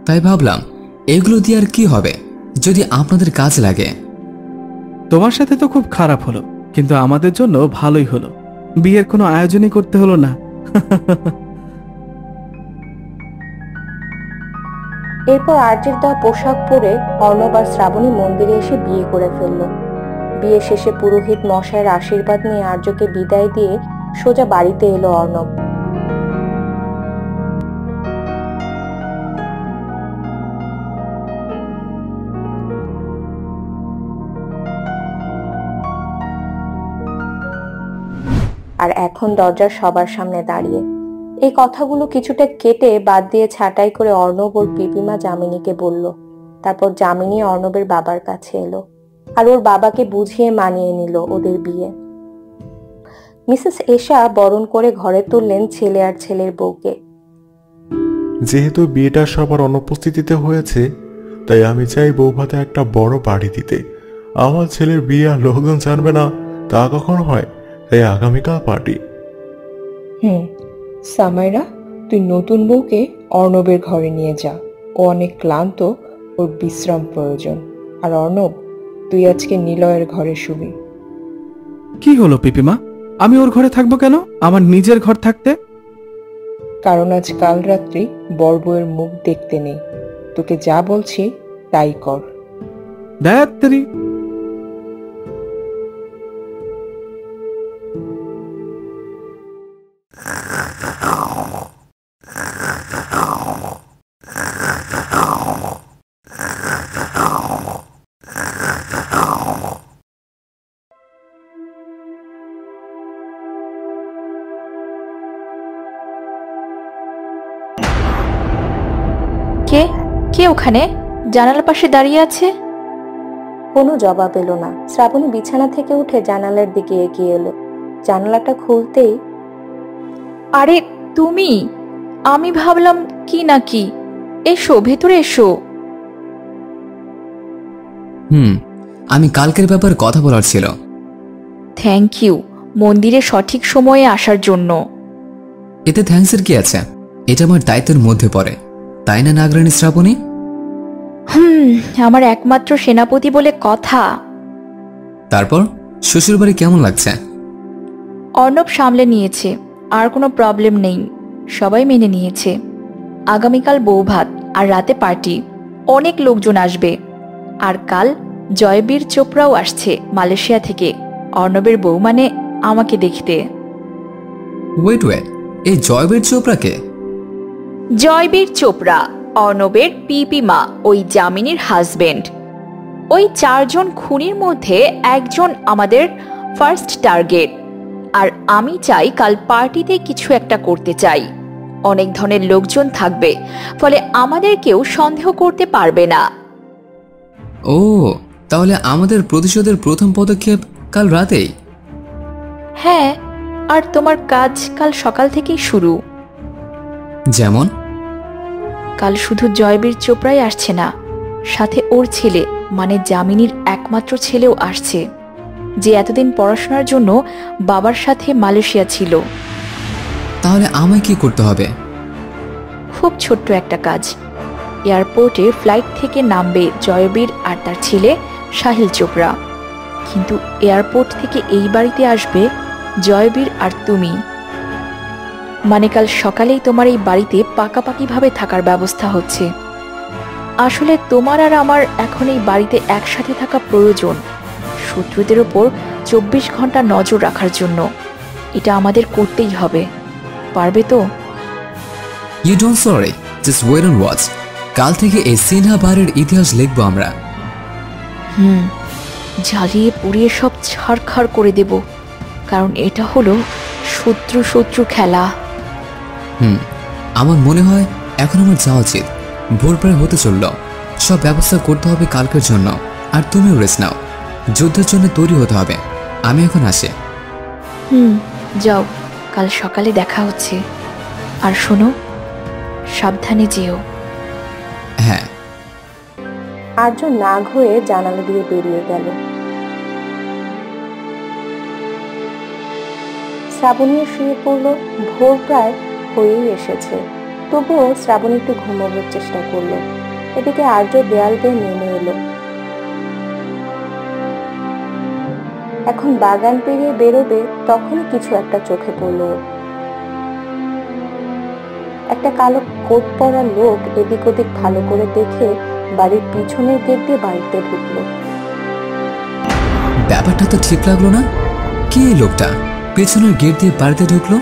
তাই ভাবলাম এগুলো দিয়ে আর কি হবে যদি আপনাদের কাজ লাগে। তোমার সাথে তো খুব খারাপ হলো, কিন্তু আমাদের জন্য ভালোই হলো। বিয়ের কোনো আয়োজনই করতে হলো না। এরপর আর্যের দেওয়া পোশাক পরে অর্ণব আর শ্রাবণী মন্দিরে এসে বিয়ে করে ফেলল। বিয়ে শেষে পুরোহিত মশাইয়ের আশীর্বাদ নিয়ে আর্যকে বিদায় দিয়ে সোজা বাড়িতে এলো অর্ণব। আর এখন দরজার সবার সামনে দাঁড়িয়ে এই কথাগুলো কিছুটা কেটে বাদ দিয়ে ছাঁটাই করে অর্ণব ওর পিপিমা যামিনীকে বলল। তারপর যামিনী অর্ণবের বাবার কাছে এলো আর ওর বাবাকে বুঝিয়ে মানিয়ে নিল ওদের বিয়ে। মিসেস এশা বরণ করে ঘরে তুললেন ছেলে আর ছেলের বউকে। যেহেতু বিয়েটা সবার অনুপস্থিতিতে হয়েছে, তাই আমি চাই বৌভাতে একটা বড় পার্টি দিতে। আমার ছেলের বিয়ে আর লোকজন জানবে না তা কখন হয়, তাই আগামীকাল পার্টি। সামাইরা, তুই নতুন বউকে অর্ণবের ঘরে নিয়ে যা। ও অনেক ক্লান্ত, ওর বিশ্রাম প্রয়োজন। আর অর্ণব, তুই আজকে নিলয়ের ঘরে শুবি। কি হলো পিপিমা? আমি ওর ঘরে থাকবো কেন? আমার নিজের ঘর থাকতে। কারণ আজ কাল রাত্রি বড় বউয়ের মুখ দেখতে নেই। তোকে যা বলছি তাই কর। দেখ কে কে ওখানে জানালার পাশে দাঁড়িয়ে আছে? কোনো জবাব এলো না। শ্রাবণী বিছানা থেকে উঠে জানালার দিকে এগিয়ে এলো। জানালাটা খুলতেই, আরে তুমি! আমি ভাবলাম কি নাকি। এসো, ভেতরে এসো। আমি কালকের ব্যাপার কথা বলার ছিল। থ্যাংক ইউ মন্দিরে সঠিক সময়ে আসার জন্য। এতে থ্যাঙ্কসের কি আছে? এটা আমার দায়িত্বের মধ্যে পড়ে, তাই না নাগরানী শ্রাবণী? আমার একমাত্র সেনাপতি বলে কথা। তারপর শ্বশুরবাড়ি কেমন লাগছে? অর্ণব সামলে নিয়েছে, আর কোনো প্রবলেম নেই। সবাই মেনে নিয়েছে। আগামীকাল বৌভাত আর রাতে পার্টি, অনেক লোকজন আসবে। আর কাল জয়বীর চোপড়াও আসছে মালয়েশিয়া থেকে, অর্ণবের বউ মানে আমাকে দেখতে। ওয়েট, এই জয়বীর চোপড়াকে? জয়বীর চোপড়া অর্ণবের পিপিমা, ওই যামিনীর হাজবেন্ড। ওই 4 জন খুনির মধ্যে একজন আমাদের ফার্স্ট টার্গেট। আর আমি চাই কাল পার্টিতে কিছু একটা করতে চাই। অনেক ধরনের লোকজন থাকবে, ফলে আমাদের কেউ সন্দেহ করতে পারবে না। ও, তাহলে আমাদের প্রতিশোধের প্রথম পদক্ষেপ কাল রাতেই? হ্যাঁ, আর তোমার কাজ কাল সকাল থেকেই শুরু। যেমন? কাল শুধু জয়বীর চোপড়াই আসছে না, সাথে ওর ছেলে মানে যামিনীর একমাত্র ছেলেও আসছে, যে এতদিন পড়াশোনার জন্য বাবার সাথে মালয়েশিয়া ছিল। তাহলে আমায় কি করতে হবে? খুব ছোট্ট একটা কাজ। এয়ারপোর্টে ফ্লাইট থেকে নামবে জয়বীর আর তার ছেলে সাহিল চোপড়া, কিন্তু এয়ারপোর্ট থেকে এই বাড়িতে আসবে জয়বীর আর তুমি। মানে কাল সকালেই তোমার এই বাড়িতে পাকাপাকিভাবে থাকার ব্যবস্থা হচ্ছে। আসলে তোমার আর আমার এখন এই বাড়িতে একসাথে থাকা প্রয়োজন, শত্রুদের ওপর 24 ঘন্টা নজর রাখার জন্য। এটা আমাদের করতেই হবে। পারবে তো? You don't sorry, just wait and watch. কাল থেকে এই সিনহা বারের ইতিহাস লিখবো আমরা। জ্বালিয়ে পুড়িয়ে সব ছাড়খাড় করে দেব, কারণ এটা হলো শত্রু শত্রু খেলা। আমার মনে হয় এখন আমার যাওয়া উচিত। ভোর প্রায় হতে চলল, সব ব্যবস্থা করতে হবে কালকের জন্য। আর তুমিও রেস্ট নাও, যুদ্ধের জন্য তৈরি হতে হবে। আমি এখন আসি। যাও, কাল সকালে দেখা হচ্ছে। আর শোনো, সাবধানে যেও। হ্যাঁ। আর্য নাগ হয়ে জানালা দিয়ে বেরিয়ে গেল। শ্রাবণী শুয়ে পড়ল। ভোর প্রায় হয়েই এসেছে, তবুও শ্রাবণী একটু ঘুমাবার চেষ্টা করলো। এদিকে আর্য দেয়াল বেয়ে নেমে এলো। এখন বাগান পেরিয়ে বেরোবে, তখনই কিছু একটা চোখে পড়ল। একটা কালো কোট পরা লোক এদিক ওদিক ভালো করে দেখে বাড়ির পিছনের গেট দিয়ে বাড়িতে ঢুকলো। ব্যাপারটা তো ঠিক লাগলো না। কে এই লোকটা পেছনের গেট দিয়ে বাড়িতে ঢুকলো?